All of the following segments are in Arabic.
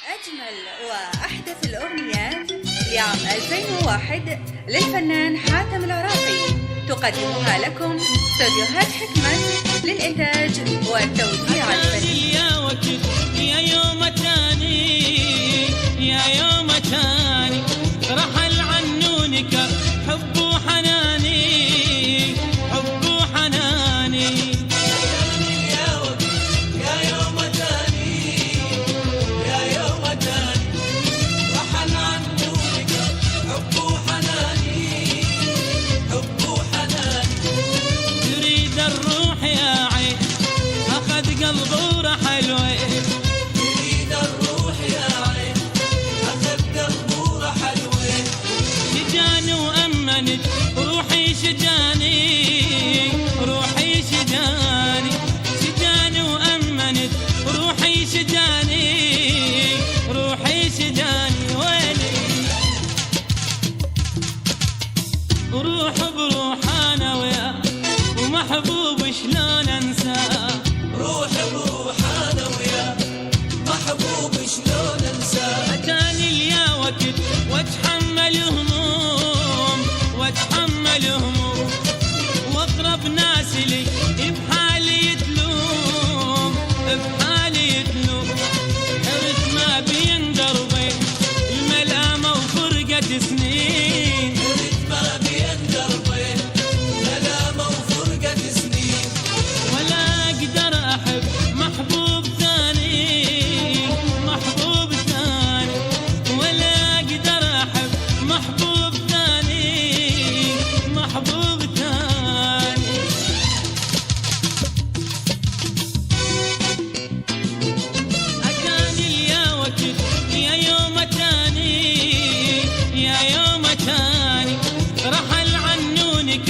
أجمل وأحدث الأغنيات لعام 2001 للفنان حاتم العراقي تقدمها لكم استوديوهات حكمة للإنتاج والتوزيع الفني. يا وقت يا يوم تاني يا يوم تاني رحل عنونك حب وحناني حب وحناني. قلبه رحل وين يريد الروح يا عين أخذ قلبه رحل وين شجاني وأمنت روحي شجاني روحي شجاني شجاني وأمنت روحي شجاني روحي شجاني ويلي روح بروح أنا وياه ومحبوب شلون أنساه. روح بروح انا وياه محبوب شلون انساه. اتاني اليا وقت واتحمل هموم واتحمل هموم واقرب ناس لي بحالي يتلوم بحالي يتلوم. حرت ما بين دربي الملامه وفرقه سنين حرت ما بين دربي ملامه وفرقه سنين ولا اقدر احب محبوب ثاني محبوب ثاني ولا اقدر احب محبوب ثاني محبوب ثاني. اتاني يا وقت يا يوم تاني يا يوم تاني رحل عنونك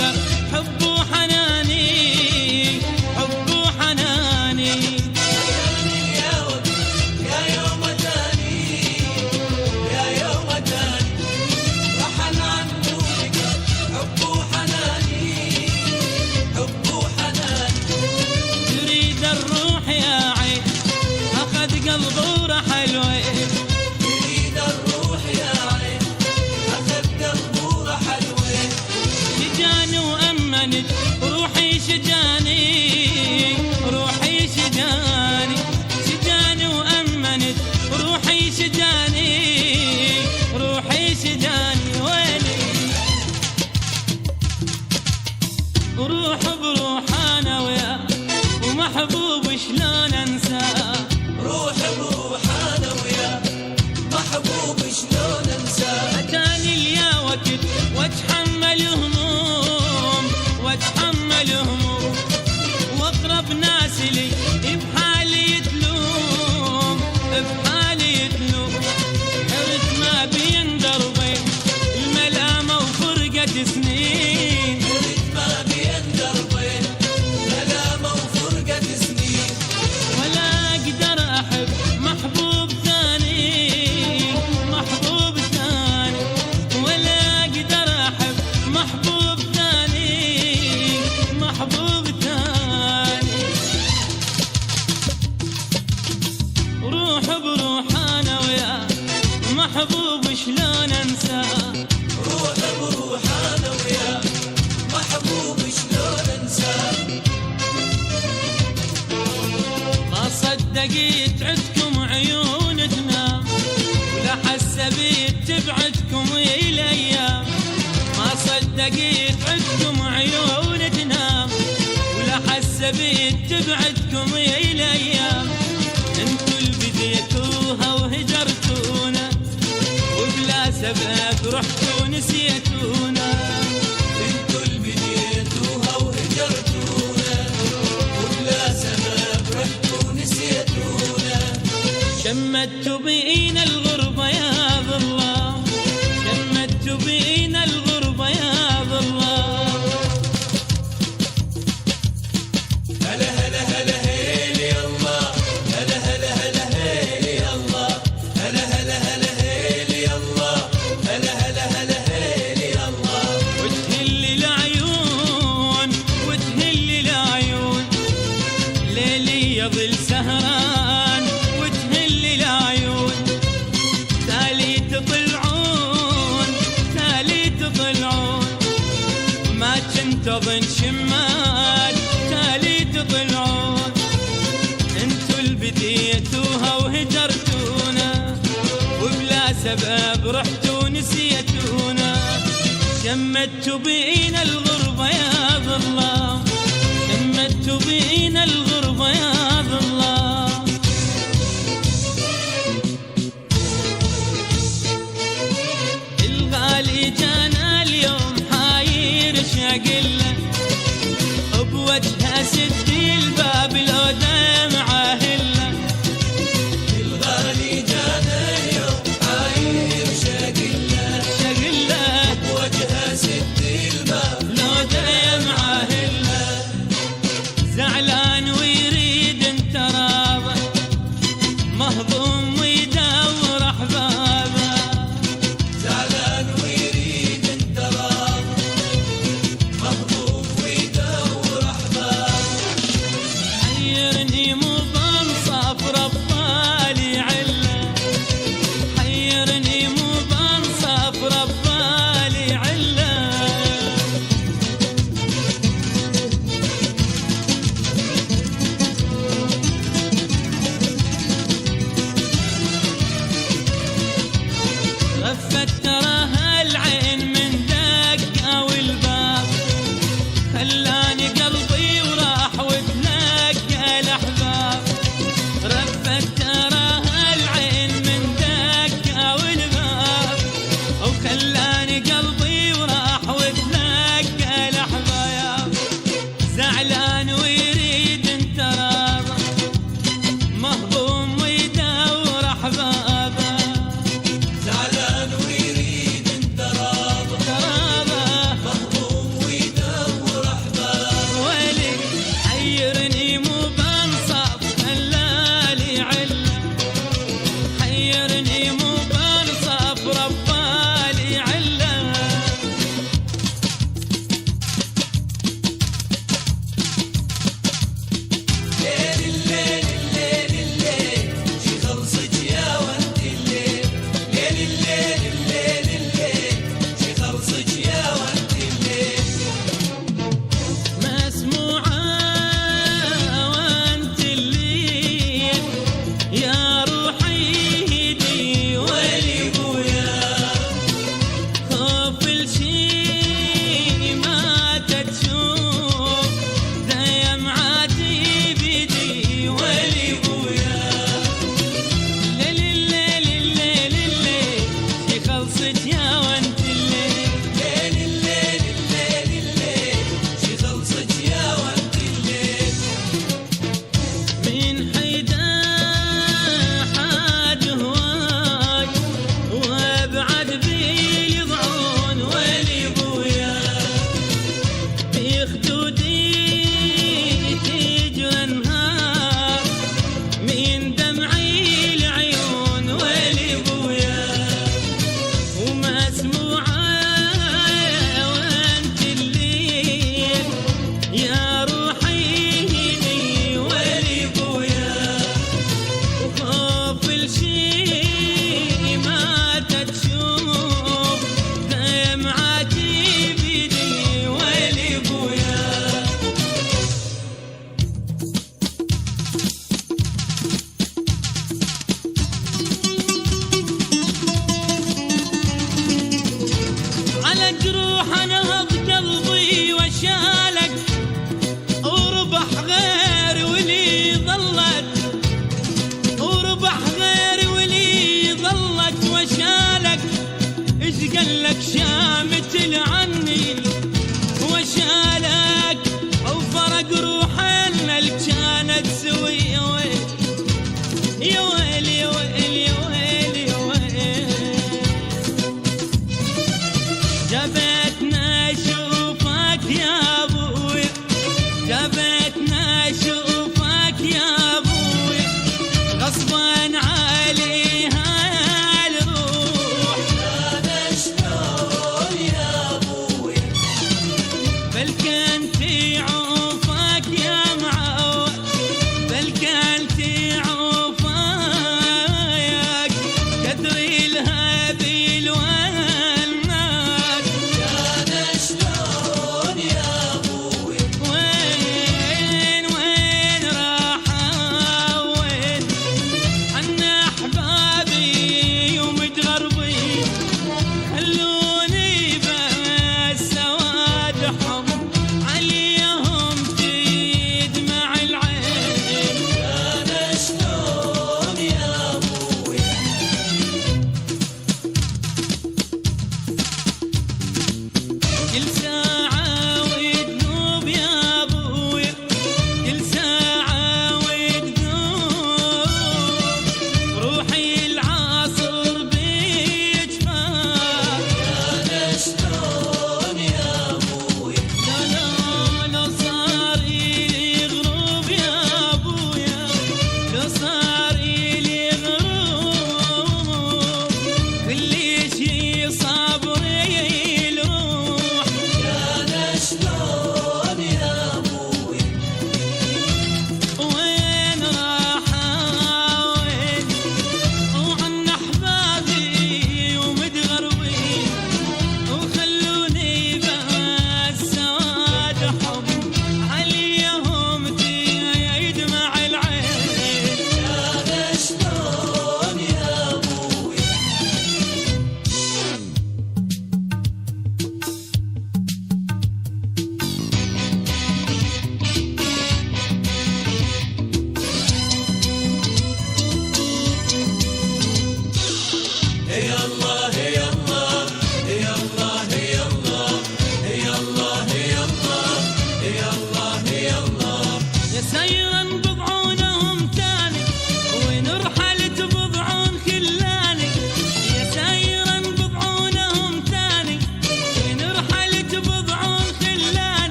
حب وحناني حب وحناني. يا وقت يا يوم تاني يا يوم تاني رحل عنونك حب وحناني حب وحناني. تريد الروح يا عين أخذ قلبه ورحل وين يريد الروح يا عين أخذ قلبه رحل وين شجاني وأمنت روحي شجاني روحي شجاني شجاني وأمنت روحي شجاني روحي شجاني ويلي روح بروح أنا وياه ومحبوب شلون أنساه. روح بروح انا وياه محبوب شلون انساه. اتاني اليا وقت واتحمل هموم واتحمل هموم واقرب ناس لي بحالي يتلوم بحالي يتلوم. حرت ما بين دربي الملامه وفرقه سنين حرت ما بين دربين ملامه وفرقه سنين ولا اقدر احب محبوب ثاني محبوب ثاني ولا اقدر احب محبوب ثاني محبوب ثاني. روح بروح انا وياه محبوب شلون انساه. روح بروح انا وياه محبوب شلون انساه. ما صدقت عدكم عيون تنام ولا حسبت تبعدكم الايام. ما صدقت عدكم عيون تنام ولا حسبت تبعدكم الايام. انتوا اللي بديتوها وهجرتونا وبلا سبب رحتوا نسيتونا. انتوا اللي بديتوها وهجرتونا وبلا سبب رحتوا نسيتونا. شمتوا بينا الغربة يا ظلام شمتوا بينا الغربة يا ظلام. هلا هلا هلا هيلي الله هلا هلا هلا هيلي الله هلا هلا هلا هيلي الله هلا هلا هلا هيلي الله. وتهل العيون وتهل العيون ليلي يظل سهران وتهل العيون ورحتوا نسيتونا. شمتوا بينا الغربة يا ظلام، شمتوا بينا الغربة يا ظلام. الغالي جانا اليوم حاير شاقله، بوجهه سد الباب لو دمعه هله. الغالي جانا اليوم حاير شاقله، شاقله بوجهه سد الباب لو دمعه هله. زعلان ويريد انت راضي، مهضوم ويدور احبابه. زعلان ويريد انت راضي، مهضوم ويدور احباب. حيرني مو بنصاف ربالي عله، حيرني مو بنصاف ربالي عله. غفت تراها العين من دقة والباب، خلاني قلبي وراح وتلقى الأحباب. رفت تراها العين من دقة والباب، وخلاني قلبي وراح وتلقى الأحباب. زعلان ويريد انت راضي، مهضوم ويدور أحبابه. زعلان ويريد انت راضي، تراضى مهضوم ويدور احباب. ويلي حيرني مو بنصاف خلالي عله، حيرني مو بنصاف ربالي عله. ليل الليل الليل الليل شي خلصت يا ولد الليل. ليل الليل الليل الليل شي خلصت يا ولد الليل. مسموعة وانت الليل يا روحي هدي ويلي بويا خوف الشي ما تشوف دمعاتي بيدي. ويلي بويا ليل الليل الليل الليل شي خلصت يا وانت الليل. ليل الليل الليل الليل شي خلصت يا ولد الليل. من حيدا حاد هواي وابعد بي يضعون. ويلي بويا في خدودي تجرى انهار من دمعي العيون. ويلي بويا ومسموعة وانت الليل يا روحي هدي. ويلي بويا وخوف الشي ما تشوف دمعاتي بيدي. ويلي بويا على جروح انهض قلبي وشالك، وربح غير ولي ظلت، وربح غير ولي ظلت وشالك. ايش قالك شامت عني وشالك، وفرق روحنا اللي كانت سوي. يا ويلي يا ويلي يا ويلي يا ويلي. جبتنا اشوفك يا ابوي، جبتنا اشوفك يا ابوي. غصبا عليها الروح، انا شلون يا ابوي. بل كنت عوفك يا معود، بل كنت عوفك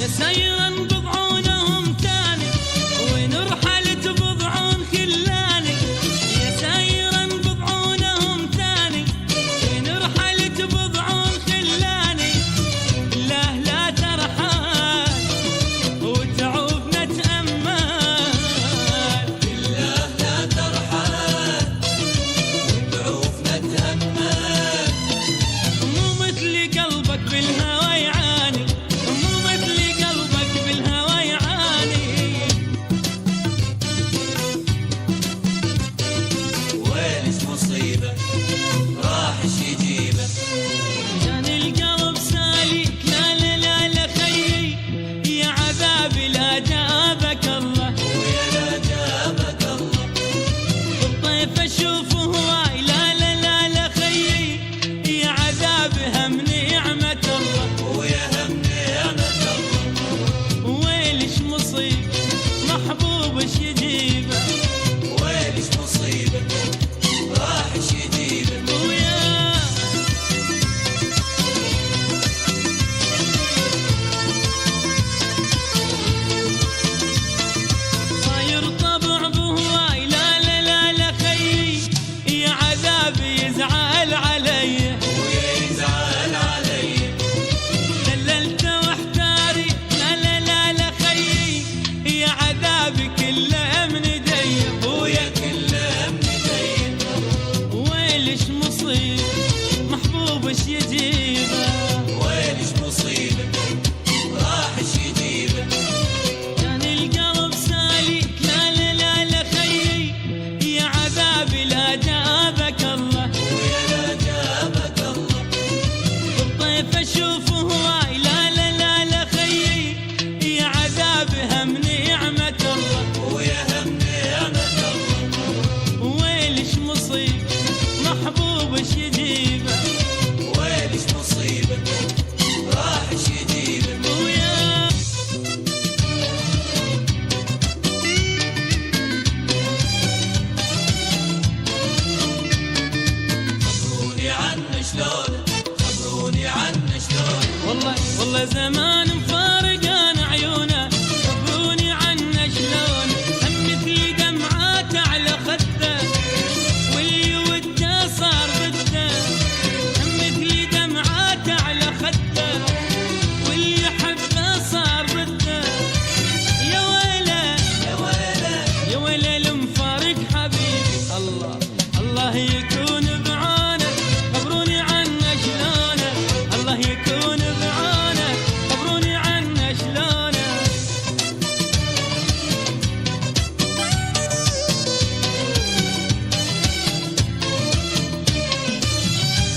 سيرا بضعونهم تاني ونرحلت بضعون خلاني، يا سيرا بضعونهم تاني ونرحلت بضعون خلاني. لا لا ترحال وتعوب نتأمل، بالله لا ترحل وتعوف نتأمل. مو مثل قلبك بالهوى يعاني، مو مثل قلبك بالهوى يعاني. ويلش مصيبة راح يجيبه، كان القلب سالك لا لا لا لا خيي، يا عذابي لا جابك الله، ويا لا جابك الله. بالطيف اشوف هواي لا لا لا لا خيي، يا عذابي هم نعمة الله، ويا هم نعمة الله. ويلش مصيب محبوبش يجيبه، ويلش مصيبة راح يجيبه، ويا صاير طبع بهواي لا لا لا لا خيي، يا عذابي يزعل علي، ويا يزعل علي. دللت واحتاري لا لا لا لا خيي، يا عذابي كله من دي، ويا كله مدين. ويلش مصيب محبوبش يجيبه، ويلش مصيبة راح يجيبه، كان القلب سالك لا لا لا لا خيي، يا عذابي لا جابك الله، ويا لا جابك الله. بالطيف اشوف هواي لا لا لا لا خيي، يا عذابي هم نعمة الله، ويا هم نعمة الله. ويلش مصيب محبوبش يجيبه، ويلش مصيبة راح يجيبه، ويا خبروني عنه شلون، خبروني عنه شلون. والله زمان مفارقان عيونه، خبروني عنه شلون، هم مثل دمعات على خده واللي وده صار بده، هم مثل دمعات على خده واللي حبه صار بده. يا ويله يا ويله يا ويله المفارق حبيبي، الله الله يكون بعونه، خبروني عنه شلونه، الله يكون بعونه، خبروني عنه شلونه.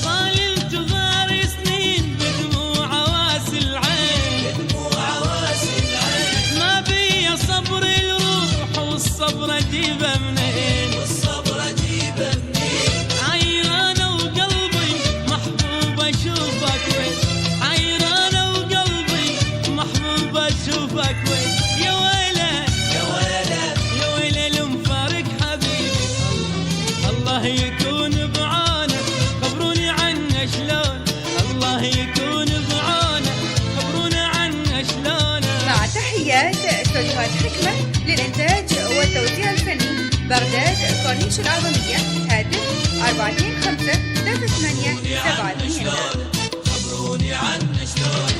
طال الجغار سنين بدموع واسل عين، دموع واسل العين. ما بي صبر الروح والصبر اجيبه منين، والصبر اجيبه منين. حيرانة وقلبي محبوب اشوفك وين، حيرانة وقلبي محبوب اشوفك وين. يا ويله يا ويله يا ويله المفارق حبيبي، الله يكون بعونه، خبروني عنه شلون، الله يكون بعونه، خبروني عنه شلون. مع تحيات استوديوهات حكمة للإنتاج والتوزيع الفني، بغداد كورنيش الأعظمية، هاتف 425-3872. خبروني عنه شلون.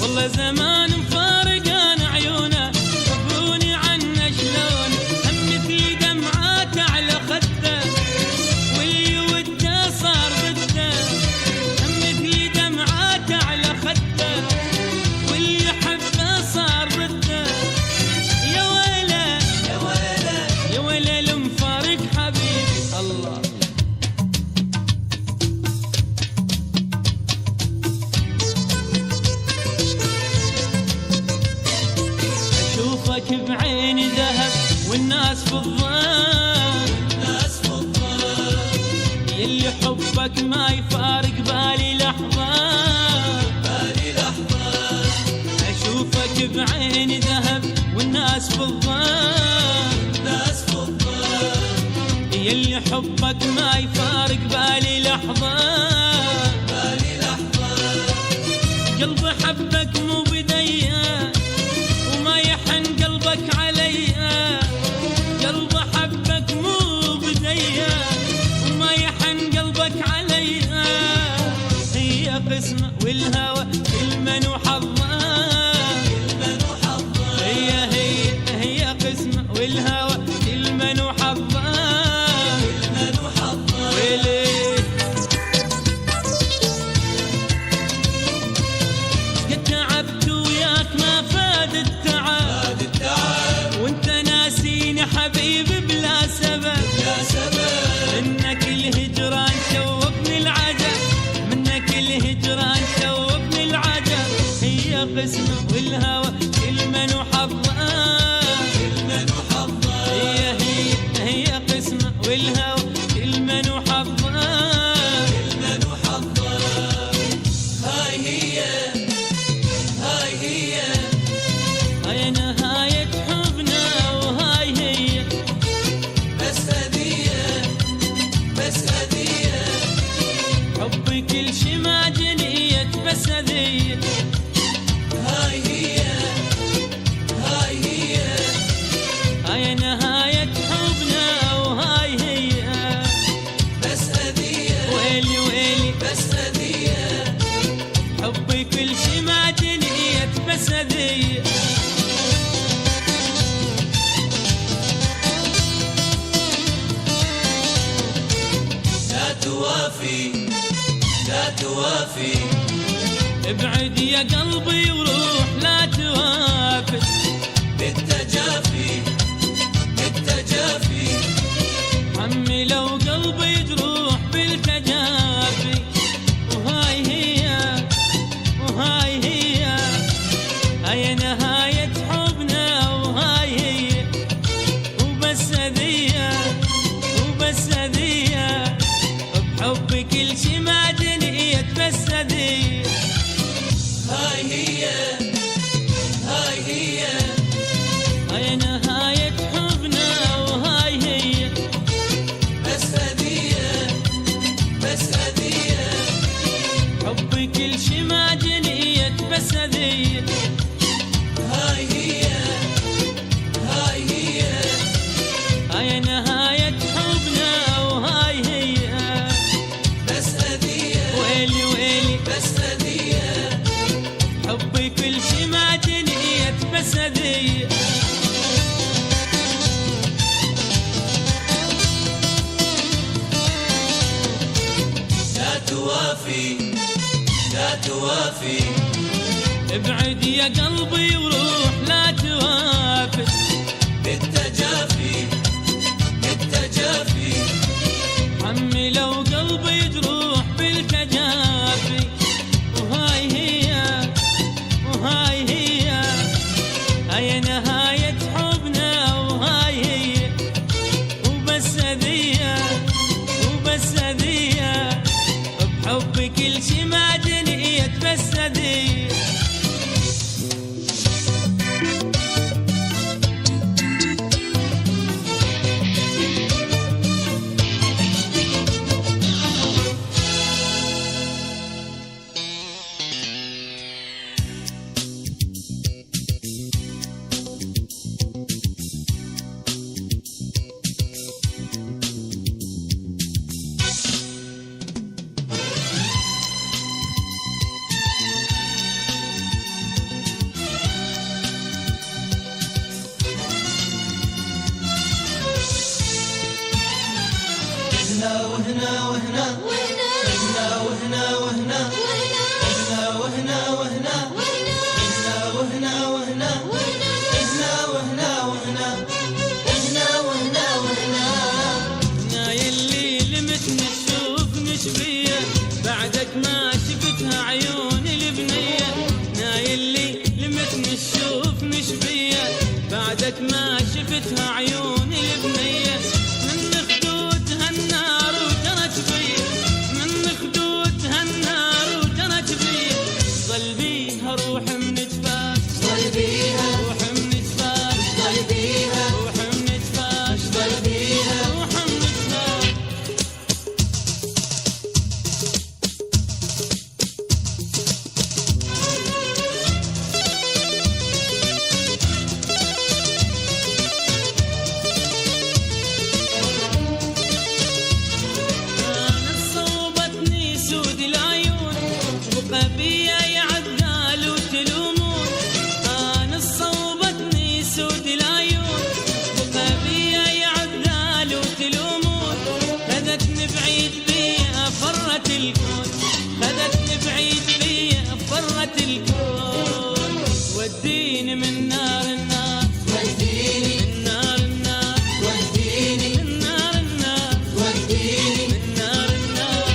والله زمان مفارقان عيونه، خبروني عنه شلون، هم مثل دمعات على خده واللي وده صار بده، هم مثل دمعات على خده واللي حبه صار بده. يا ويله يا ويله يا ويله المفارق حبيبي، الله اشوفك بعيني ذهب والناس في الظن، الناس في الظل. يلي حبك ما يفارق بالي لحظة، بالي لحظة. اشوفك بعيني ذهب والناس في الظن، الناس في الظل. يلي حبك ما يفارق بالي لحظة، بالي لحظة. قلبي حبك مو بديا قسمه والهوى كل من وحظه هي قسمه والهوى كل من وحظه هاي نهاية حبنا وهاي هي بس هدية حبي كل شي ما جنيت بس هذية هاي هي هاي نهاية حبنا وهاي هي بس هدية ويلي ويلي بس هدية حبي كل شي ما جنيت بس هذية لا توافي ابعد يا قلبي وروح لا توافي بالتجافي عمي لو قلبي جروح بالتجافي وهاي هي هاي نهاية حبنا وهاي هي وبس هذية بحبي كل شي ما جنيت بس هذية هاي هي هاي نهاية حبنا وهاي هي بس هدية حبي كل شي ما جنيت بس هذية هاي هي هاي نهاية حبنا وهاي هي بس هدية ويلي بس هدية حبي كل شي ما جنيت بس هذية لا توافي ابعد يا قلبي وروح لا توافي بالتجافي عمي لو قلبي جروح بالتجافي وهاي هي هاي نهاية حبنا وهاي هي وبس هذية بحبي كل شي ما جنيت بس هذية يا يلي لمتني تشوف نشبيه بعدك ما شفتها عيوني البنيه يا يلي لمتني تشوف نشبيه بعدك ما شفتها عيوني البنيه من خدودها النار وجرت بي من خدودها النار وجرت بي ضل بيها روح من جفاف ضل بيها روح من جفاف ضل بيها روح من جفاف ضل بيها روح من جفاف كانت صوبتني سود العيون بقى بيا يا عدال وتلومون كانت صوبتني سود العيون بقى بيا يا عدال وتلومون خذتني بعيد بيا فرت الكون خذتني بعيد بيا فرت الكون وديني من نار النار وديني من نار النار وديني من نار النار وديني من نار النار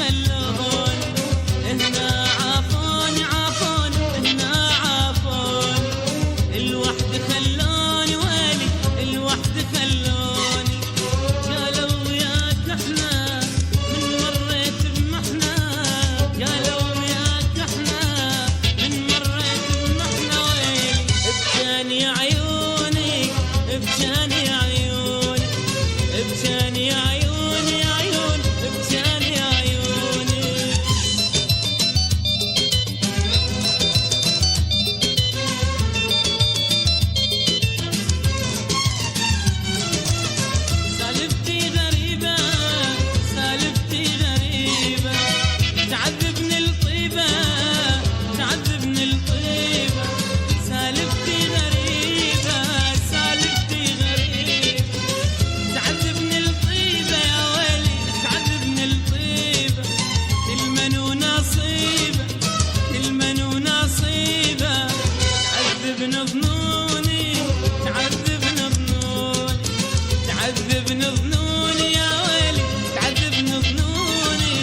خلون هنا عافون عافون هنا عافون الوحد خلوني ويلي الوحد خلوني قالوا وياك احنا من مريت بمحنة قالوا وياك احنا من مريت بمحنة ويلي ابجاني عيوني ابجاني عيوني ابجاني عيوني عيون ابجاني عيوني سالفتي غريبة سالفتي غريبة تعذبني الطيبة تعذبني الطيبة سالفتي غريبة سالفتي غريبة تعذبني الطيبة يا ويلي تعذبني الطيبة المنون نصيبة المنون نصيبة تعذبني ظنوني تعذبني ظنوني تعذبني ظنوني يا ويلي تعذبني ظنوني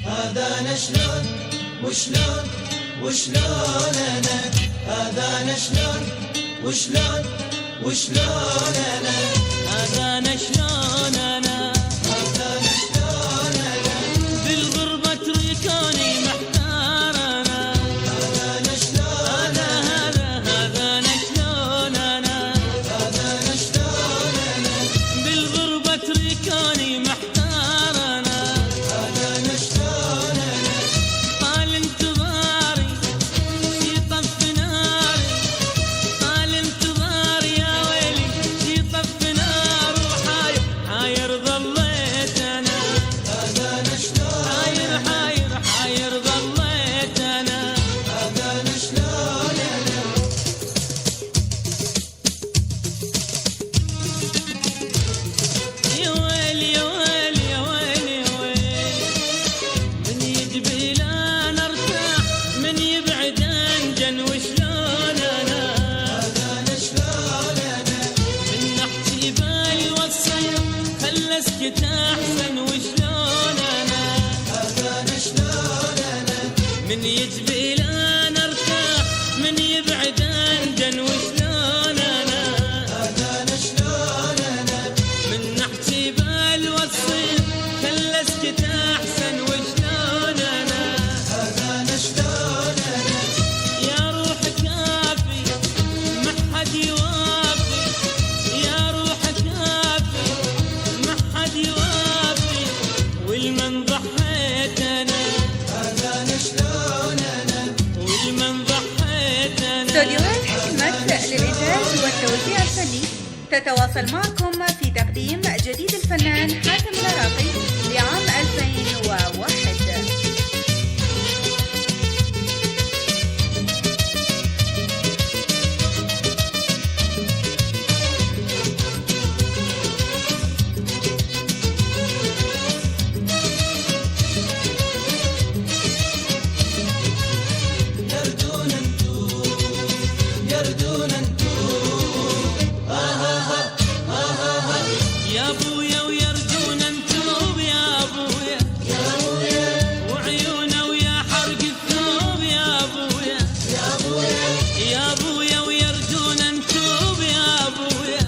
هذا انا شلون وشلون وشلون انا هذا انا شلون وشلون وشلون انا هذا أنا شلون أنا هذا انا شلون انا بالغربة تركوني محتار أنا هذا انا شلون هذا أنا شلون أنا هذا انا شلون انا بالغربة تركوني محتار أنا هذا انا شلون انا طال انتظاري يطف ناري طال انتظاري يا ويلي يطف نار وحاير حاير ظليت أنا هذا انا شلون حاير حاير حاير ظليت أنا هذا انا شلون انا يا ويلي يا ويلي يا ويلي يا ويلي من يجبي لا نرتاح من يبعد انجن وشلون انا هذا انا شلون انا من نحكي بالي والصير خلى اسكت احسن وشلون انا هذا انا شلون انا من يجبي لا نرتاح من يبعد انجن وشلون انا هذا انا شلون انا من نحكي بالوصير خلى اسكت احسن وشلون انا هذا انا شلون انا يا روح كافي ما حد يوافي يا روح كافي ما حد يوافي والمن ضحيت انا هذا انا شلون انا والمن ضحيت انا استوديوهات حكمة للإنتاج والتوزيع الفني تتواصل معكم في تقديم جديد الفنان حاتم العراقي لعام 2001. يردون انتو يردون انتو يا ابويا ويرجون انتوب يا ابويا وعيونه ويا حرق الثوب يا ابويا يا ابويا ويرجون انتوب يا ابويا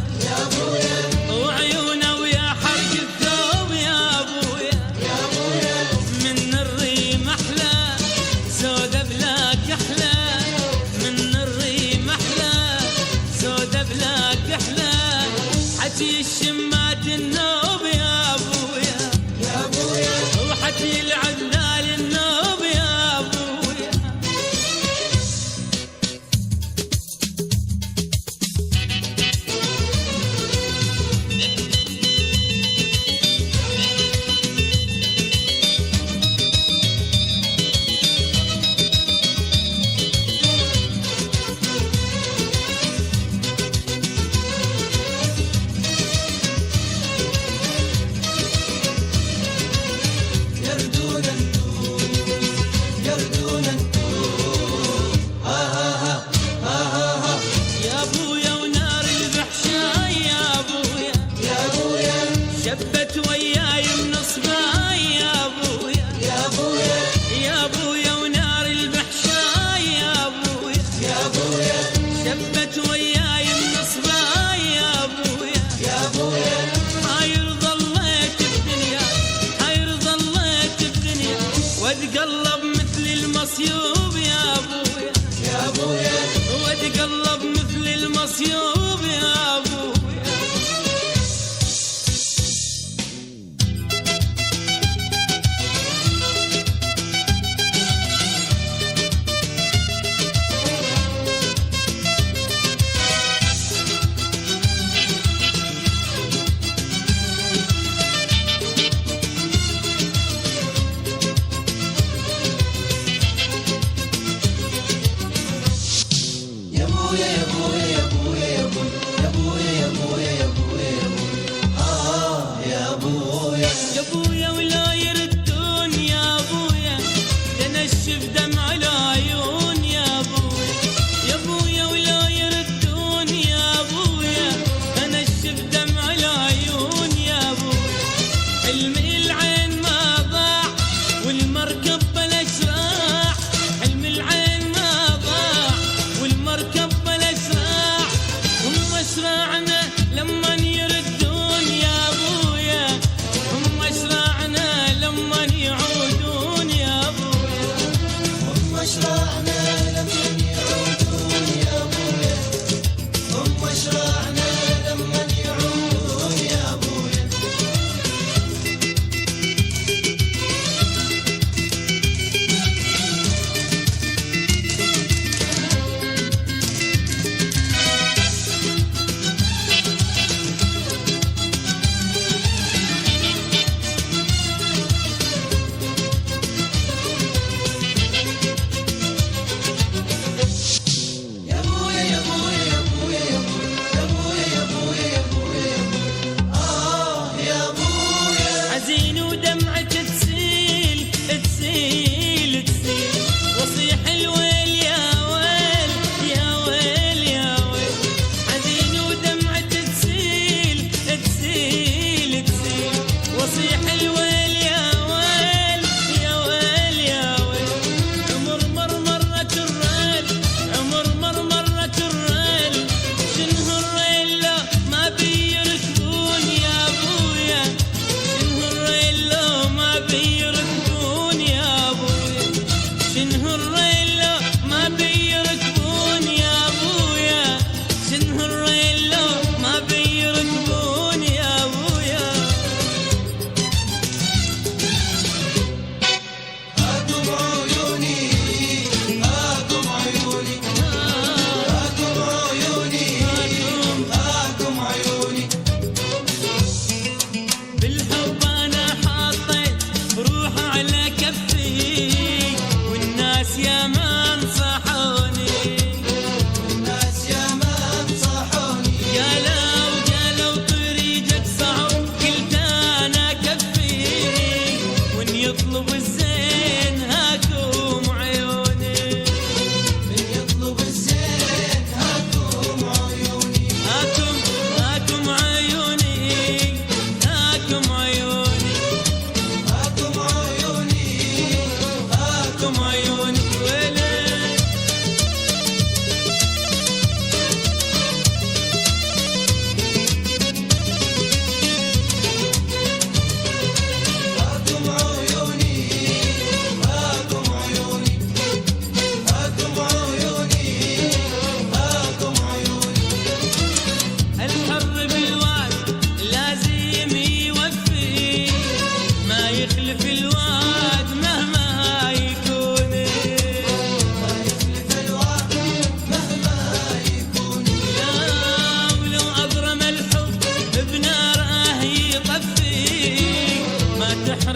وعيونه ويا حرق الثوب يا ابويا من الريم احلى سودا بلاك احلى من الريم احلى سودا بلاك احلى حكي الشمات النوب يا ابويا وحكي العذال النوب يا ابويا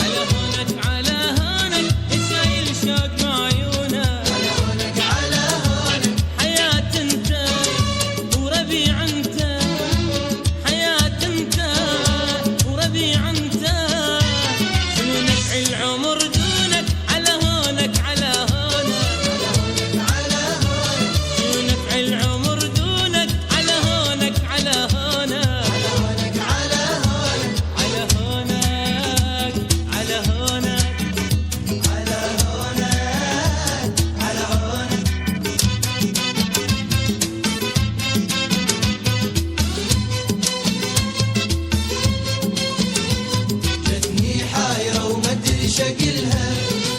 على هونك على هونك شايل شوق بعيونك على هونك على هونك حياة انت وربيع انت حياة انت وربيع انت شنو نفع العمر دونك على هونك على هونك على هونك شنو نفع العمر دونك على هونك على هونك على هونك على هونك جتني حايرة ومدري شكلها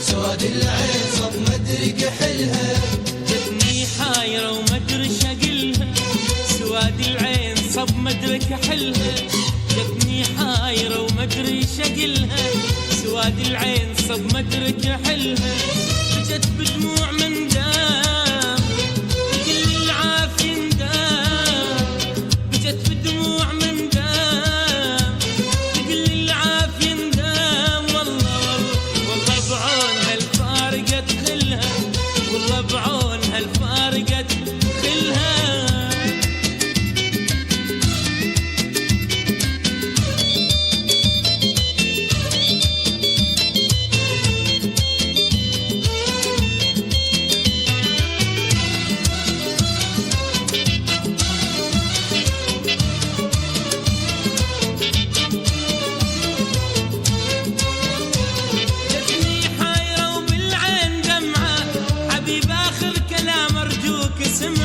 سواد العين صب مدري كحلها جتني حايرة ومدري شقلها سواد العين صب مدري كحلها جتني حايرة ومدري شقلها سواد العين صب مدري كحلها بجت بدموع من دام بكل العافية ندام بجت بدموع من دام بكل العافية ندام والله والله بعونها الفارقة تخلها والله بعونها الفارقة تخلها جتني حايرة وبالعين دمعة حبيب آخر كلام أرجوك اسمع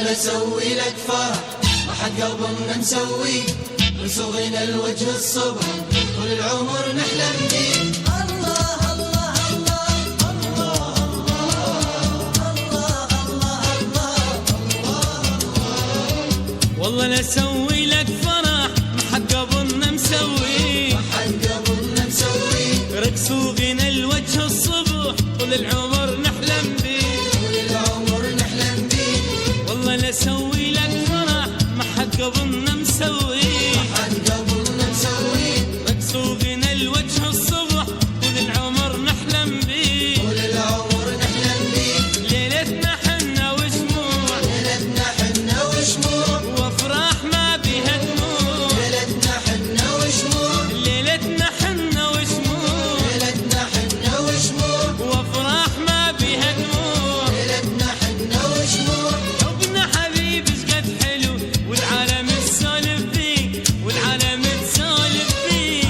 والله نسوي لك فرح ما حد قبلنا مسوي، من صغرنا الوجه الصبح طول العمر نحلم بيه. الله الله الله الله الله الله الله. والله نسوي لك فرح ما حد قبلنا مسوي، ما حد قبلنا مسوي، رقص وغنى الوجه الصبح طول العمر نحلم بيه، طول العمر نحلم بيه. والله نسوي لك فرح ما حد قبلنا مسوي، ما حد قبلنا مسوي، رقص وغنى الوجه الصبح طول العمر نحلم بيه، طول العمر نحلم بيه. ليلتنا حنا وشموع، ليلتنا حنا وشموع، وافراح ما بيها دموع، ليلتنا حنا وشموع، ليلتنا حنا وشموع، ليلتنا حنا وشموع، وافراح ما بيها دموع، ليلتنا حنا وشموع. حبنا حبيب شقد حلو والعالم تسولف فيه، والعالم تسولف فيه.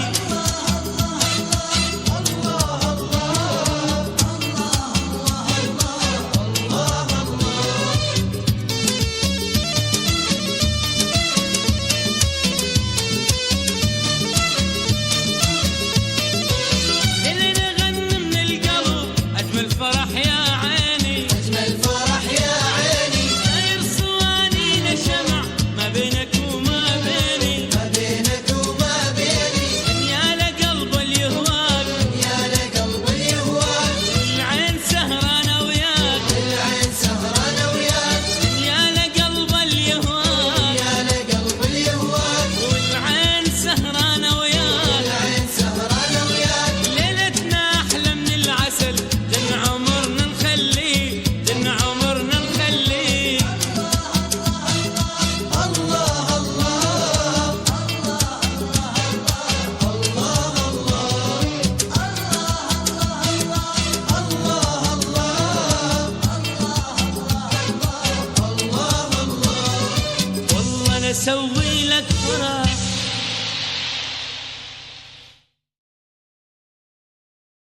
اللي نغني من القلب أجمل فرح يا عيني، أجمل فرح يا عيني، داير صوانينا شمع ما بينك وما بيني، ما بينك وما بيني. يا لقلب اليهواك، يا لقلب اليهواك، العين سهرانة وياك، العين سهرانة وياك. يا لقلب اليهواك، يا لقلب اليهواك، والعين سهرانة وياك، العين سهرانة وياك. ليلتنا أحلى من العسل، جن عمرنا نخليه، جن عمرنا نخليه. الله الله والله نسوي لك فرح